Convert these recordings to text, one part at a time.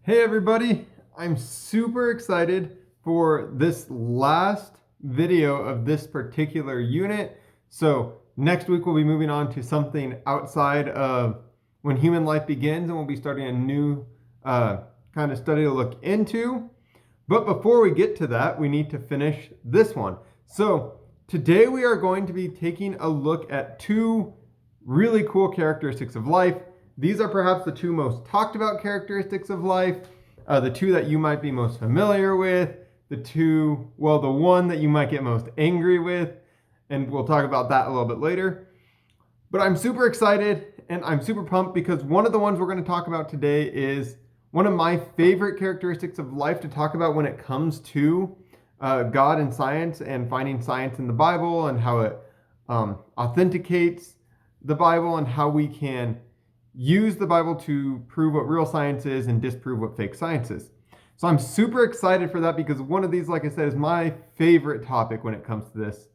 Hey everybody, I'm super excited for this last video of this particular unit. So next week we'll be moving on to something outside of when human life begins, and we'll be starting a new kind of study to look into. But before we get to that, we need to finish this one. So today we are going to be taking a look at two really cool characteristics of life. These are perhaps the two most talked about characteristics of life, the two that you might be most familiar with, the one that you might get most angry with, and we'll talk about that a little bit later. But I'm super excited and I'm super pumped because one of the ones we're going to talk about today is one of my favorite characteristics of life to talk about when it comes to God and science and finding science in the Bible and how it authenticates the Bible and how we can use the Bible to prove what real science is and disprove what fake science is. So I'm super excited for that because one of these, like I said, is my favorite topic when it comes to this,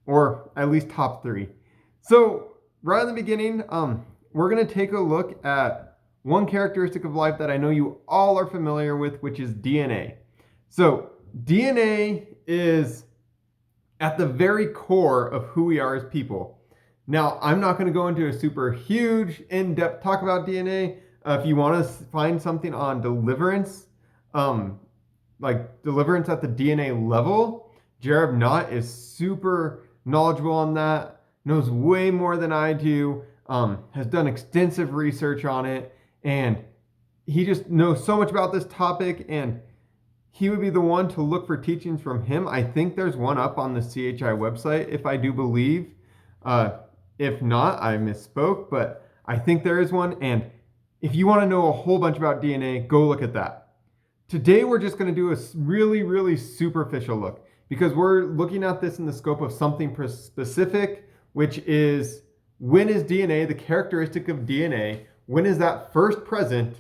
or at least top three. So right in the beginning, we're going to take a look at one characteristic of life that I know you all are familiar with, which is DNA. So DNA is at the very core of who we are as people. Now, I'm not going to go into a super huge, in-depth talk about DNA. If you want to find something on deliverance, like deliverance at the DNA level, Jared Knott is super knowledgeable on that, knows way more than I do, has done extensive research on it, and he just knows so much about this topic, and he would be the one to look for teachings from him. I think there's one up on the CHI website, if I do believe. If not, I misspoke, but I think there is one. And if you want to know a whole bunch about DNA, go look at that. Today, we're just going to do a really, really superficial look because we're looking at this in the scope of something specific, which is when is DNA, the characteristic of DNA, when is that first present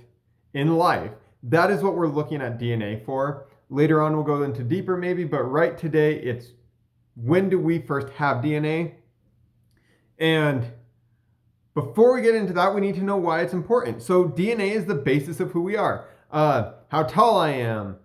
in life? That is what we're looking at DNA for. Later on, we'll go into deeper maybe, but right today, it's when do we first have DNA? And before we get into that, we need to know why it's important. So DNA is the basis of who we are. How tall I am,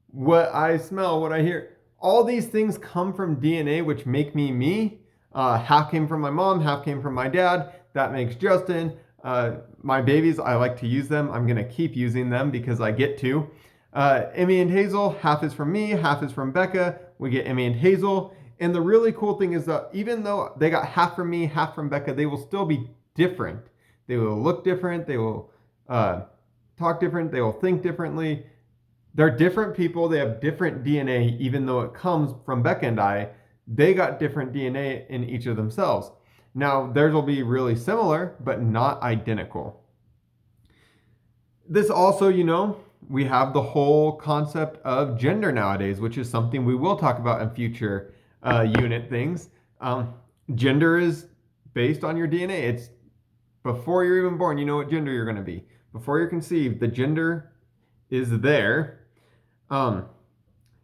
what I smell, what I hear. All these things come from DNA, which make me me. Half came from my mom, half came from my dad. That makes Justin. My babies, I like to use them. I'm going to keep using them because I get to. Emmy and Hazel, half is from me, half is from Becca. We get Emmy and Hazel. And the really cool thing is that even though they got half from me, half from Becca, they will still be different. They will look different. They will talk different. They will think differently. They're different people. They have different DNA, even though it comes from Becca and I. They got different DNA in each of themselves. Now, theirs will be really similar, but not identical. This also, we have the whole concept of gender nowadays, which is something we will talk about in future unit things. Gender is based on your DNA. It's before you're even born, you know what gender you're going to be. Before you're conceived, the gender is there. And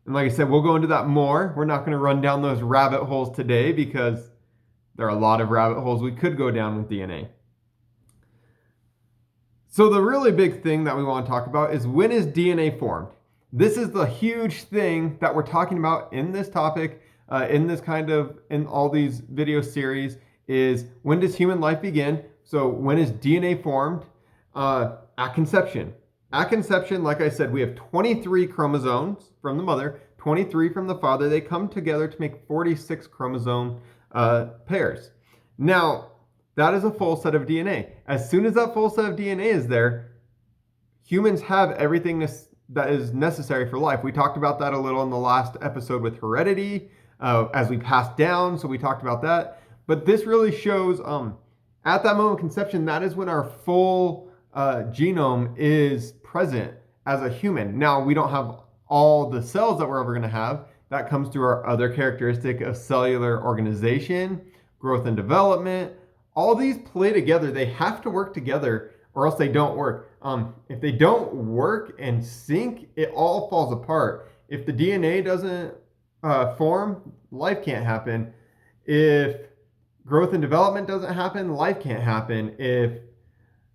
like I said, we'll go into that more. We're not going to run down those rabbit holes today because there are a lot of rabbit holes we could go down with DNA. So the really big thing that we want to talk about is when is DNA formed? This is the huge thing that we're talking about in this topic, in all these video series, is when does human life begin? So when is DNA formed? At conception. At conception, like I said, we have 23 chromosomes from the mother, 23 from the father. They come together to make 46 chromosome pairs. Now, that is a full set of DNA. As soon as that full set of DNA is there, humans have everything that is necessary for life. We talked about that a little in the last episode with heredity, as we pass down, so we talked about that. But this really shows, at that moment of conception, that is when our full genome is present as a human. Now, we don't have all the cells that we're ever going to have. That comes through our other characteristic of cellular organization, growth and development. All these play together. They have to work together or else they don't work. If they don't work and sync, it all falls apart. If the DNA doesn't form, life can't happen. If growth and development doesn't happen, life can't happen. If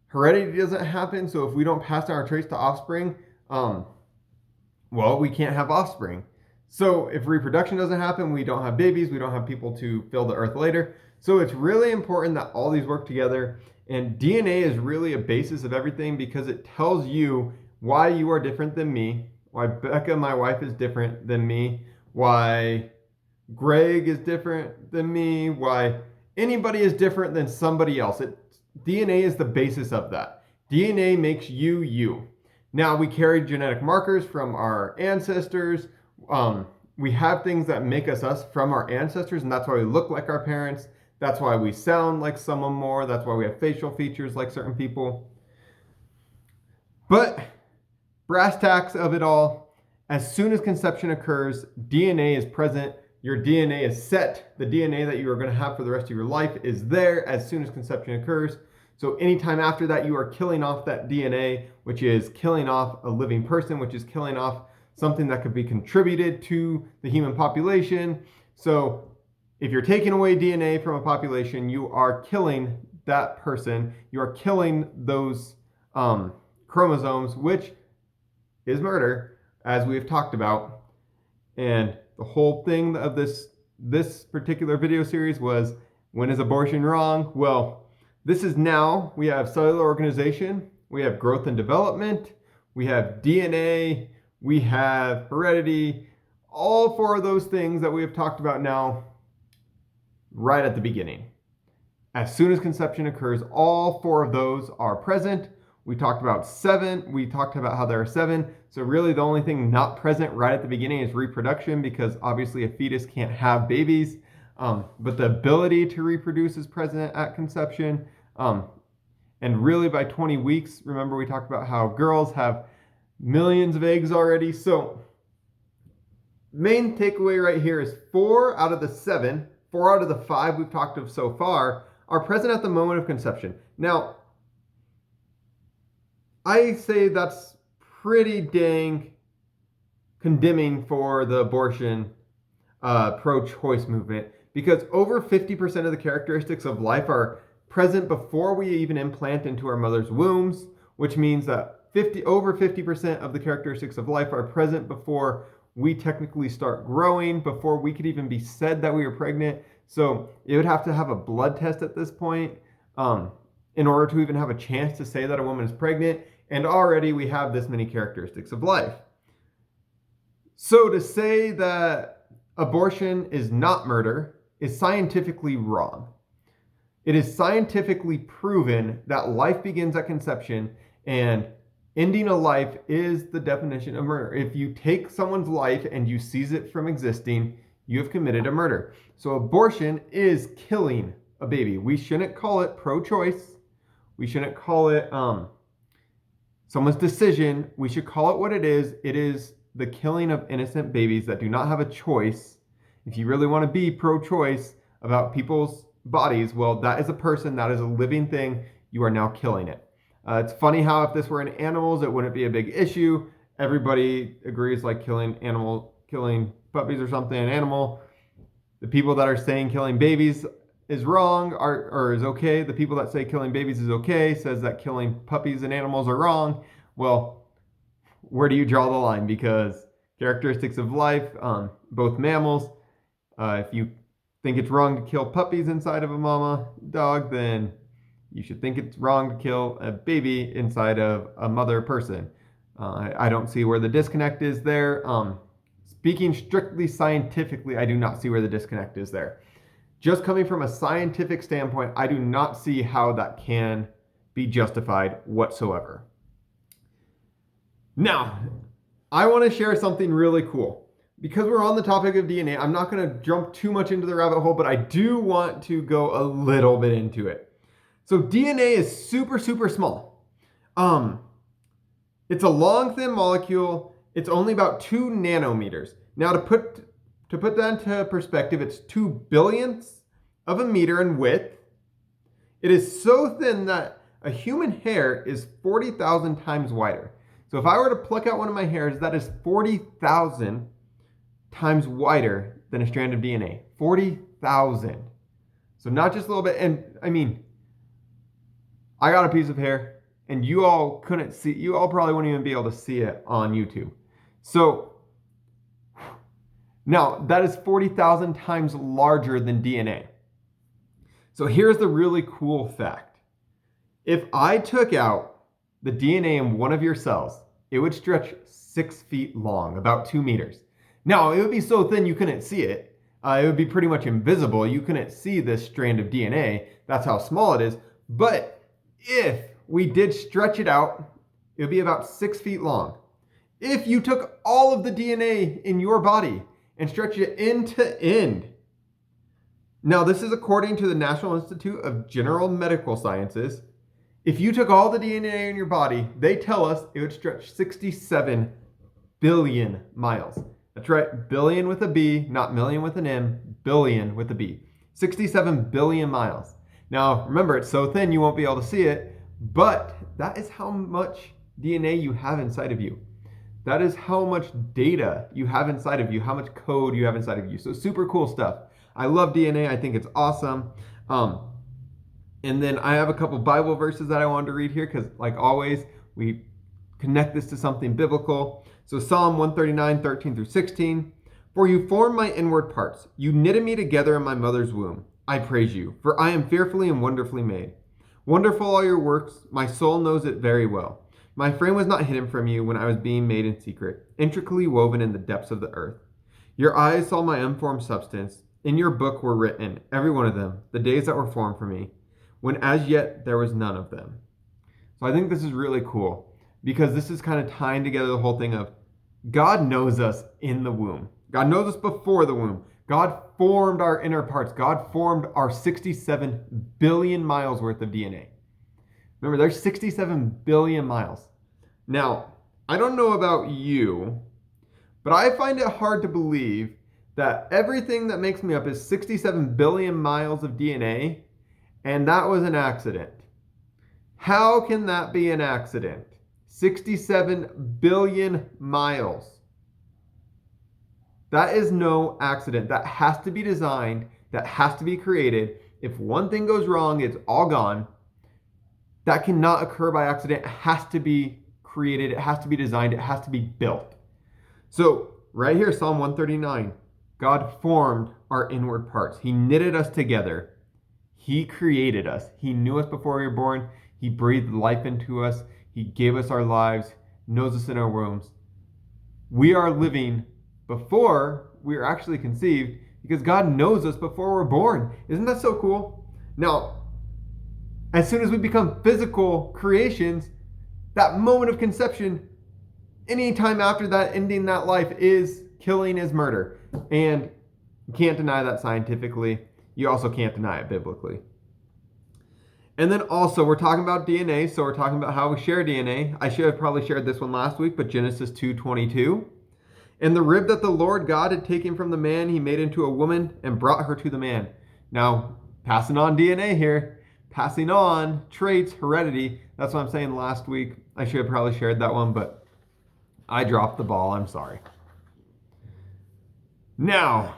heredity doesn't happen, so if we don't pass down our traits to offspring, well, we can't have offspring. So if reproduction doesn't happen, we don't have babies, we don't have people to fill the earth later. So it's really important that all these work together. And DNA is really a basis of everything because it tells you why you are different than me, why Becca, my wife, is different than me, why Greg is different than me, why anybody is different than somebody else. DNA is the basis of that. DNA makes you you. Now, we carry genetic markers from our ancestors. We have things that make us us from our ancestors, and that's why we look like our parents. That's why we sound like someone more. That's why we have facial features like certain people. But brass tacks of it all, as soon as conception occurs, DNA is present. Your DNA is set. The DNA that you are going to have for the rest of your life is there as soon as conception occurs. So anytime after that, you are killing off that DNA, which is killing off a living person, which is killing off something that could be contributed to the human population. So if you're taking away DNA from a population, you are killing that person. You are killing those chromosomes, which is murder, as we have talked about. And the whole thing of this particular video series was, when is abortion wrong? Well, this is now. We have cellular organization, we have growth and development, we have DNA, we have heredity, all four of those things that we have talked about now right at the beginning. As soon as conception occurs, all four of those are present. We talked about seven. We talked about how there are seven. So really the only thing not present right at the beginning is reproduction, because obviously a fetus can't have babies. But the ability to reproduce is present at conception. And really by 20 weeks, remember we talked about how girls have millions of eggs already. So main takeaway right here is 4 out of the 7, 4 out of the 5 we've talked of so far are present at the moment of conception. Now, I say that's pretty dang condemning for the abortion pro-choice movement, because over 50% of the characteristics of life are present before we even implant into our mother's wombs, which means that over 50% of the characteristics of life are present before we technically start growing, before we could even be said that we were pregnant. So it would have to have a blood test at this point in order to even have a chance to say that a woman is pregnant. And already we have this many characteristics of life. So to say that abortion is not murder is scientifically wrong. It is scientifically proven that life begins at conception, and ending a life is the definition of murder. If you take someone's life and you seize it from existing, you have committed a murder. So abortion is killing a baby. We shouldn't call it pro-choice. We shouldn't call it someone's decision. We should call it what it is. It is the killing of innocent babies that do not have a choice. If you really want to be pro-choice about people's bodies, well, that is a person, that is a living thing. You are now killing it. It's funny how if this were in animals, it wouldn't be a big issue. Everybody agrees like killing puppies or something, an animal. The people that are saying killing babies is wrong or is okay. The people that say killing babies is okay says that killing puppies and animals are wrong. Well, where do you draw the line? Because characteristics of life, both mammals, if you think it's wrong to kill puppies inside of a mama dog, then you should think it's wrong to kill a baby inside of a mother person. I don't see where the disconnect is there. Speaking strictly scientifically, I do not see where the disconnect is there. Just coming from a scientific standpoint, I do not see how that can be justified whatsoever. Now, I want to share something really cool. Because we're on the topic of DNA, I'm not going to jump too much into the rabbit hole, but I do want to go a little bit into it. So DNA is super, super small. It's a long, thin molecule. It's only about 2 nanometers. Now, to put that into perspective, it's 2 billionths of a meter in width. It is so thin that a human hair is 40,000 times wider. So if I were to pluck out one of my hairs, that is 40,000 times wider than a strand of DNA. 40,000. So not just a little bit. And I mean, I got a piece of hair and you all couldn't see, you all probably wouldn't even be able to see it on YouTube. So now that is 40,000 times larger than DNA. So here's the really cool fact. If I took out the DNA in one of your cells, it would stretch 6 feet long, about 2 meters. Now, it would be so thin you couldn't see it. It would be pretty much invisible. You couldn't see this strand of DNA. That's how small it is. But if we did stretch it out, it would be about 6 feet long. If you took all of the DNA in your body and stretched it end to end, now this is according to the National Institute of General Medical Sciences, if you took all the DNA in your body, they tell us it would stretch 67 billion miles. That's right, billion with a B, not million with an M, billion with a B. 67 billion miles. Now, remember, it's so thin you won't be able to see it, but that is how much DNA you have inside of you. That is how much data you have inside of you, how much code you have inside of you. So super cool stuff. I love DNA. I think it's awesome. And then I have a couple Bible verses that I wanted to read here because, like always, we connect this to something biblical. So Psalm 139, 13 through 16. For you formed my inward parts. You knitted me together in my mother's womb. I praise you, for I am fearfully and wonderfully made. Wonderful are your works. My soul knows it very well. My frame was not hidden from you when I was being made in secret, intricately woven in the depths of the earth. Your eyes saw my unformed substance. In your book were written, every one of them, the days that were formed for me, when as yet there was none of them. So I think this is really cool because this is kind of tying together the whole thing of God knows us in the womb. God knows us before the womb. God formed our inner parts. God formed our 67 billion miles worth of DNA. Remember, there's 67 billion miles. Now, I don't know about you, but I find it hard to believe that everything that makes me up is 67 billion miles of DNA, and that was an accident. How can that be an accident? 67 billion miles. That is no accident. That has to be designed. That has to be created. If one thing goes wrong, it's all gone. That cannot occur by accident. It has to be created. It has to be designed. It has to be built. So right here, Psalm 139, God formed our inward parts. He knitted us together. He created us. He knew us before we were born. He breathed life into us. He gave us our lives, knows us in our wombs. We are living before we are actually conceived because God knows us before we're born. Isn't that so cool? Now, as soon as we become physical creations, that moment of conception, any time after that, ending that life is killing, is murder. And you can't deny that scientifically. You also can't deny it biblically. And then also, we're talking about DNA, so we're talking about how we share DNA. I should have probably shared this one last week, but Genesis 2:22. And the rib that the Lord God had taken from the man, he made into a woman and brought her to the man. Now, passing on DNA here, passing on traits, heredity. That's what I'm saying last week. I should have probably shared that one, but I dropped the ball. I'm sorry. Now,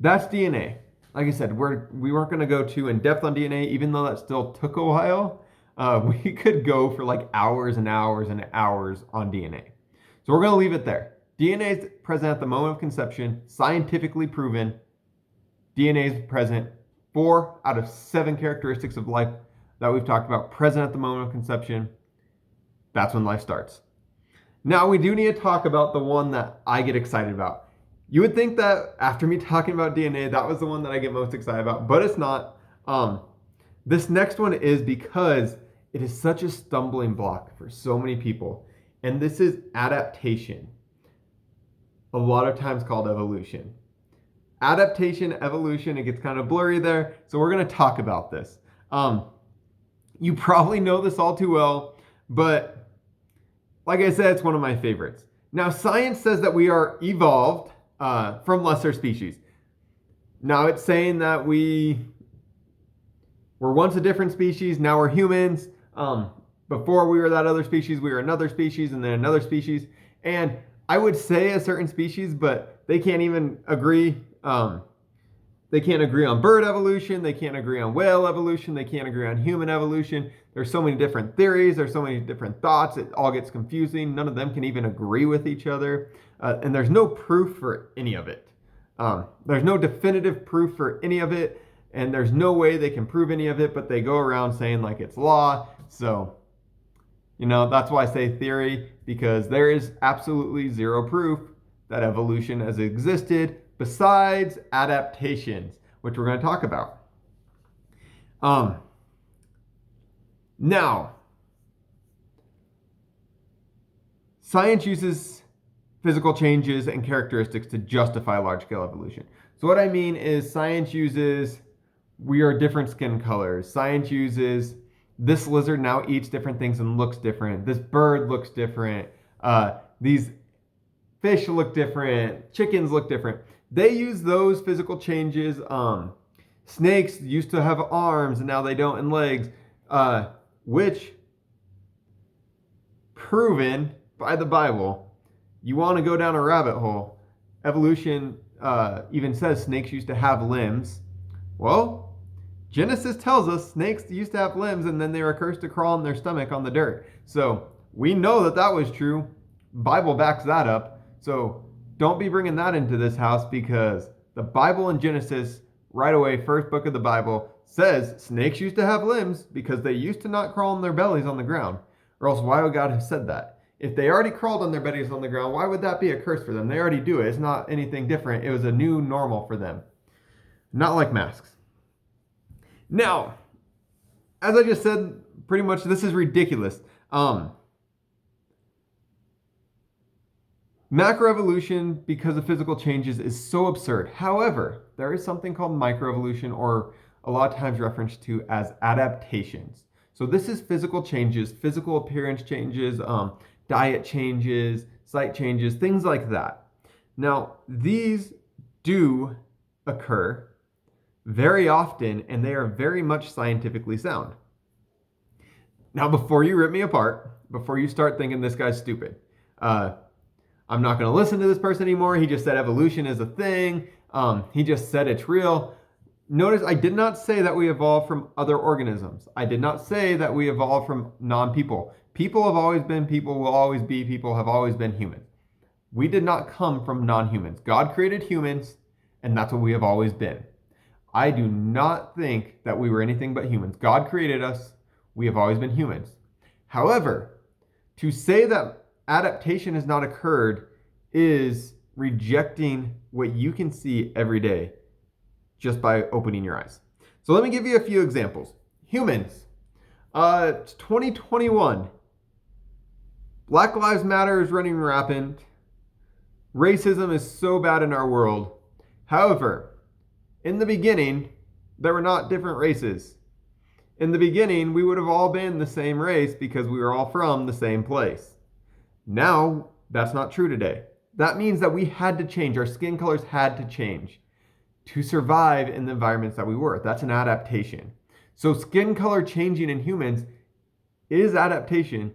that's DNA. Like I said, we weren't going to go too in depth on DNA, even though that still took a while. We could go for like hours and hours and hours on DNA. So we're going to leave it there. DNA is present at the moment of conception, scientifically proven. DNA is present 4 out of 7 characteristics of life that we've talked about, present at the moment of conception. That's when life starts. Now we do need to talk about the one that I get excited about. You would think that after me talking about DNA, that was the one that I get most excited about, but it's not. This next one is because it is such a stumbling block for so many people. And this is adaptation, a lot of times called evolution. Adaptation, evolution, it gets kind of blurry there. So we're going to talk about this. You probably know this all too well, but like I said, it's one of my favorites. Now, science says that we are evolved from lesser species. Now, it's saying that we were once a different species, now we're humans. Before we were that other species, we were another species, and then another species. And I would say a certain species, but they can't even agree. They can't agree on bird evolution. They can't agree on whale evolution. They can't agree on human evolution. There's so many different theories. There's so many different thoughts. It all gets confusing. None of them can even agree with each other. And there's no proof for any of it. There's no definitive proof for any of it. And there's no way they can prove any of it, but they go around saying like it's law. So, that's why I say theory, because there is absolutely zero proof that evolution has existed besides adaptations, which we're going to talk about. Now, science uses physical changes and characteristics to justify large-scale evolution. So what I mean is science uses, we are different skin colors. Science uses, this lizard now eats different things and looks different. This bird looks different. These fish look different. Chickens look different. They use those physical changes. Snakes used to have arms and now they don't, and legs, which proven by the Bible. You want to go down a rabbit hole. Evolution even says snakes used to have limbs. Well, Genesis tells us snakes used to have limbs and then they were cursed to crawl on their stomach on the dirt. So we know that that was true. Bible backs that up. So don't be bringing that into this house, because the Bible in Genesis, right away, first book of the Bible, says snakes used to have limbs because they used to not crawl on their bellies on the ground. Or else why would God have said that? If they already crawled on their bellies on the ground, why would that be a curse for them? They already do it. It's not anything different. It was a new normal for them. Not like masks. Now, as I just said, pretty much this is ridiculous. Macroevolution, because of physical changes, is so absurd. However, there is something called microevolution, or a lot of times referenced to as adaptations. So this is physical changes, physical appearance changes, diet changes, sight changes, things like that. Now, these do occur very often, and they are very much scientifically sound. Now, before you rip me apart, before you start thinking this guy's stupid, I'm not going to listen to this person anymore. He just said evolution is a thing. He just said it's real. Notice I did not say that we evolved from other organisms. I did not say that we evolved from non-people. People have always been people, will always be people, have always been humans. We did not come from non-humans. God created humans, and that's what we have always been. I do not think that we were anything but humans. God created us. We have always been humans. However, to say that adaptation has not occurred is rejecting what you can see every day just by opening your eyes. So let me give you a few examples. Humans. It's 2021. Black Lives Matter is running rampant. Racism is so bad in our world. However, in the beginning, there were not different races. In the beginning, we would have all been the same race because we were all from the same place. Now, that's not true today. That means that we had to change. Our skin colors had to change to survive in the environments that we were. That's an adaptation. So skin color changing in humans is adaptation.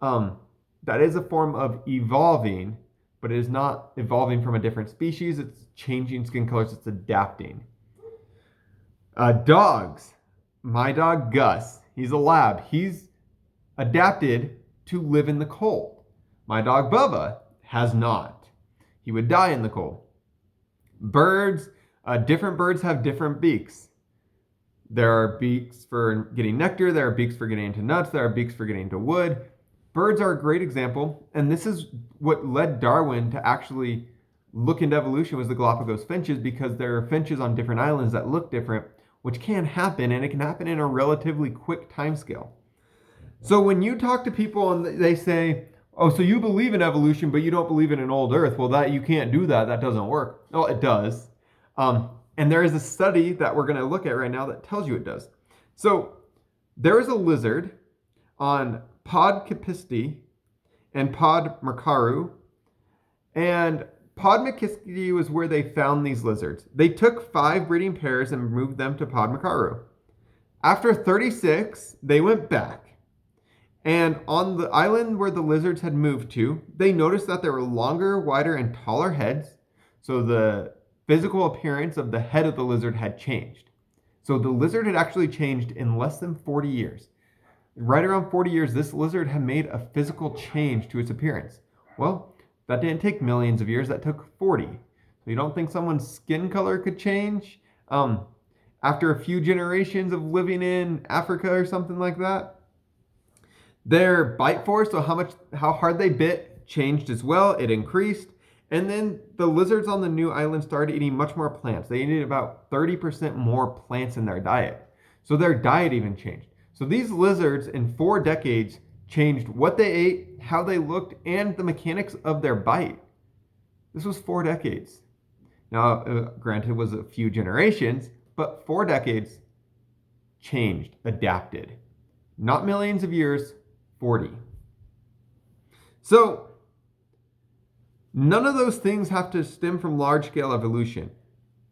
That is a form of evolving, but it is not evolving from a different species. It's changing skin colors. It's adapting. Dogs. My dog, Gus, he's a lab. He's adapted to live in the cold. My dog, Bubba, has not. He would die in the cold. Birds, different birds have different beaks. There are beaks for getting nectar. There are beaks for getting into nuts. There are beaks for getting into wood. Birds are a great example. And this is what led Darwin to actually look into evolution, was the Galapagos finches, because there are finches on different islands that look different, which can happen, and it can happen in a relatively quick time scale. So when you talk to people and they say, oh, so you believe in evolution, but you don't believe in an old Earth. Well, that you can't do that. That doesn't work. Well, it does. And there is a study that we're going to look at right now that tells you it does. So there is a lizard on Podcapisti and Podmakaru. And Podmakiski was where they found these lizards. They took 5 breeding pairs and moved them to Podmakaru. After 36, they went back. And on the island where the lizards had moved to, they noticed that there were longer, wider, and taller heads. So the physical appearance of the head of the lizard had changed. So the lizard had actually changed in less than 40 years. Right around 40 years, this lizard had made a physical change to its appearance. Well, that didn't take millions of years, that took 40. So you don't think someone's skin color could change after a few generations of living in Africa or something like that? Their bite force, so how hard they bit, changed as well. It increased. And then the lizards on the new island started eating much more plants. They ate about 30% more plants in their diet. So their diet even changed. So these lizards in 4 decades changed what they ate, how they looked, and the mechanics of their bite. This was 4 decades. Now, granted, it was a few generations, but 4 decades changed, adapted. Not millions of years, 40. So, none of those things have to stem from large-scale evolution.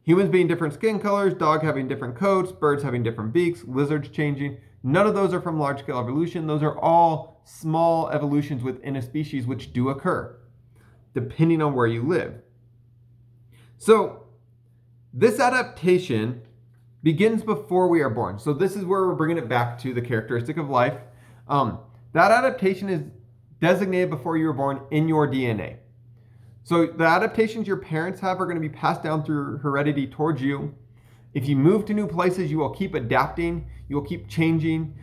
Humans being different skin colors, dog having different coats, birds having different beaks, lizards changing. None of those are from large-scale evolution. Those are all small evolutions within a species which do occur, depending on where you live. So, this adaptation begins before we are born. So this is where we're bringing it back to the characteristic of life. That adaptation is designated before you were born in your DNA. So the adaptations your parents have are going to be passed down through heredity towards you. If you move to new places, you will keep adapting, you will keep changing.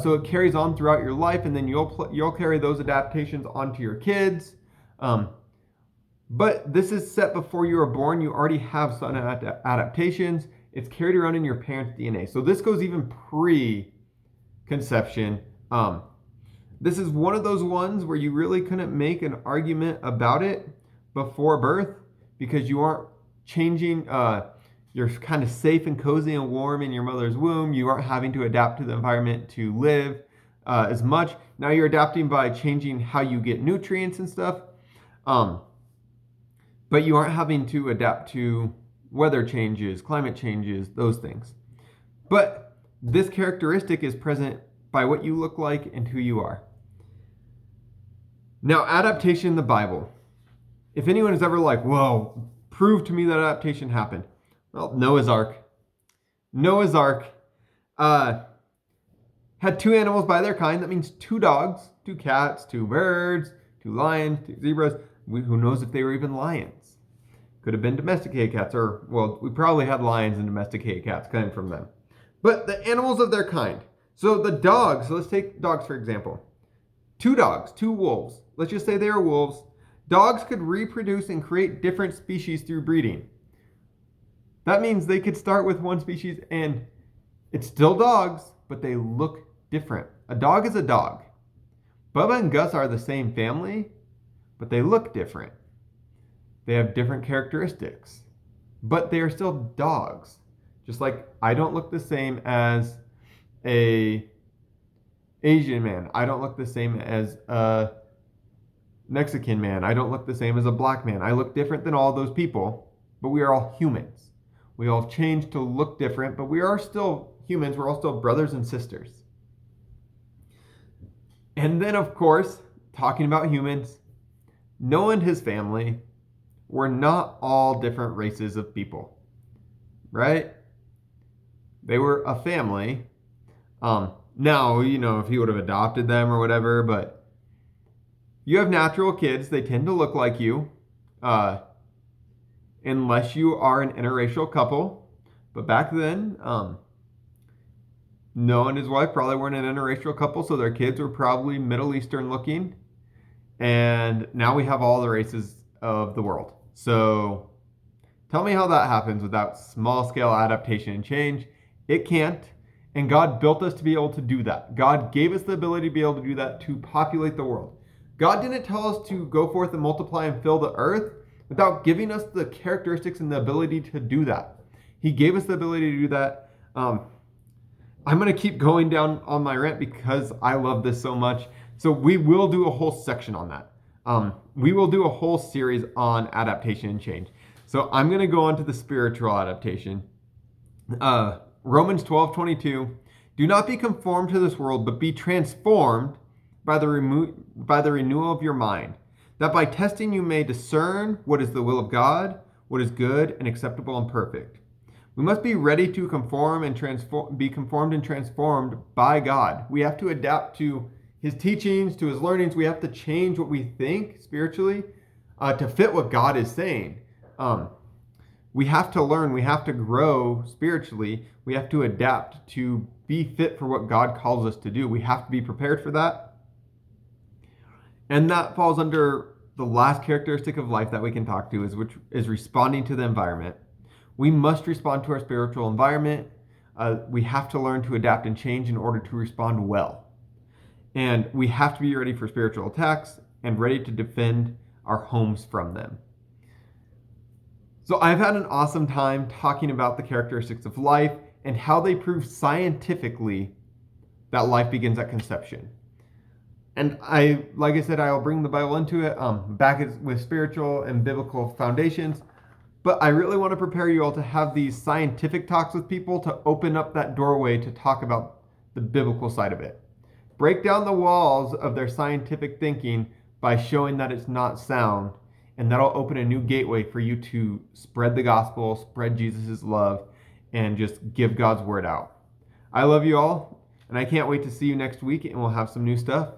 So it carries on throughout your life, and then you'll carry those adaptations onto your kids. But this is set before you were born. You already have some adaptations. It's carried around in your parents' DNA. So this goes even pre-conception. This is one of those ones where you really couldn't make an argument about it before birth because you aren't changing. You're kind of safe and cozy and warm in your mother's womb. You aren't having to adapt to the environment to live as much. Now you're adapting by changing how you get nutrients and stuff. But you aren't having to adapt to weather changes, climate changes, those things. But this characteristic is present by what you look like and who you are. Now, adaptation in the Bible. If anyone is ever like, whoa, prove to me that adaptation happened. Well, Noah's Ark. Noah's Ark had 2 animals by their kind. That means 2 dogs, 2 cats, 2 birds, 2 lions, 2 zebras. Who knows if they were even lions? Could have been domesticated cats, or, well, we probably had lions and domesticated cats coming from them. But the animals of their kind. So the dogs, let's take dogs for example. 2 dogs, 2 wolves. Let's just say they are wolves. Dogs could reproduce and create different species through breeding. That means they could start with one species and it's still dogs, but they look different. A dog is a dog. Bubba and Gus are the same family, but they look different. They have different characteristics, but they are still dogs. Just like I don't look the same as a Asian man. I don't look the same as a Mexican man. I don't look the same as a black man. I look different than all those people, but we are all humans. We all changed to look different, but we are still humans. We're all still brothers and sisters. And then, of course, talking about humans, Noah and his family were not all different races of people, right? They were a family. Now, if he would have adopted them or whatever, but you have natural kids. They tend to look like you, unless you are an interracial couple. But back then, Noah and his wife probably weren't an interracial couple, so their kids were probably Middle Eastern looking. And now we have all the races of the world. So tell me how that happens without small scale adaptation and change. It can't. And God built us to be able to do that. God gave us the ability to be able to do that, to populate the world. God didn't tell us to go forth and multiply and fill the earth without giving us the characteristics and the ability to do that. He gave us the ability to do that. I'm going to keep going down on my rant because I love this so much. So we will do a whole section on that. We will do a whole series on adaptation and change. So I'm going to go on to the spiritual adaptation. Romans 12:22. Do not be conformed to this world, but be transformed by the renewal of your mind, that by testing you may discern what is the will of God, what is good and acceptable and perfect. We must be ready to conform and be conformed and transformed by God. We have to adapt to his teachings, to his learnings. We have to change what we think spiritually to fit what God is saying. We have to learn, we have to grow spiritually. We have to adapt to be fit for what God calls us to do. We have to be prepared for that. And that falls under the last characteristic of life that we can talk to, which is responding to the environment. We must respond to our spiritual environment. We have to learn to adapt and change in order to respond well. And we have to be ready for spiritual attacks and ready to defend our homes from them. So I've had an awesome time talking about the characteristics of life and how they prove scientifically that life begins at conception. And like I said, I'll bring the Bible into it, back with spiritual and biblical foundations. But I really want to prepare you all to have these scientific talks with people to open up that doorway to talk about the biblical side of it. Break down the walls of their scientific thinking by showing that it's not sound, and that'll open a new gateway for you to spread the gospel, spread Jesus' love, and just give God's word out. I love you all, and I can't wait to see you next week, and we'll have some new stuff.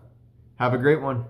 Have a great one.